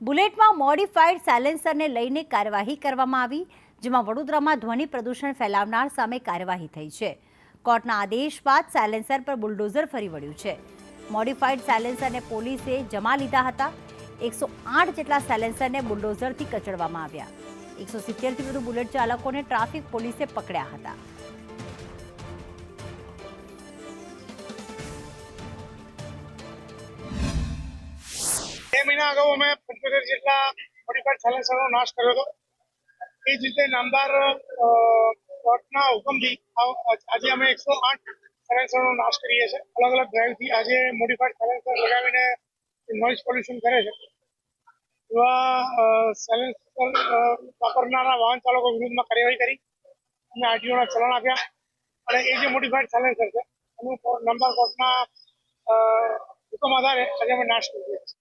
બુલેટમાં modified સાયલેન્સરને લઈને કાર્યવાહી કરવામાં આવી, જેમાં વડોદરામાં ધ્વનિ પ્રદૂષણ ફેલાવનાર સામે કાર્યવાહી થઈ છે. કોર્ટના આદેશ બાદ સાયલેન્સર પર બુલડોઝર ફરી વળ્યું છે. મોડિફાઈડ સાયલેન્સરને પોલીસે જમા લીધા હતા. 108 જેટલા સાયલેન્સરને બુલડોઝરથી કચડવામાં આવ્યા. 170થી વધુ બુલેટ ચાલકોને ટ્રાફિક પોલીસે પકડ્યા હતા. બે મહિના અગાઉ અમે 75 જેટલા મોડિફાઈડ સાયલેન્સરનો નાશ કર્યો હતો. એ જ રીતે નામદાર કોર્ટના હુકમથી આજે અમે 108 સાયલેન્સરનો નાશ કરીએ છીએ. અલગ અલગ ડ્રાઈવથી આજે મોડિફાઈડ સાયલેન્સર લગાવીને નોઇઝ પોલ્યુશન કરે છે. એવા સાયલેન્સર વાપરનારા વાહન ચાલકો વિરુદ્ધમાં કાર્યવાહી કરી અને આરટીઓના ચલણ આપ્યા. અને એ જે મોડિફાઈડ સાયલેન્સર છે એનું નામદાર કોર્ટના હુકમ આધારે આજે અમે નાશ કરીએ છીએ.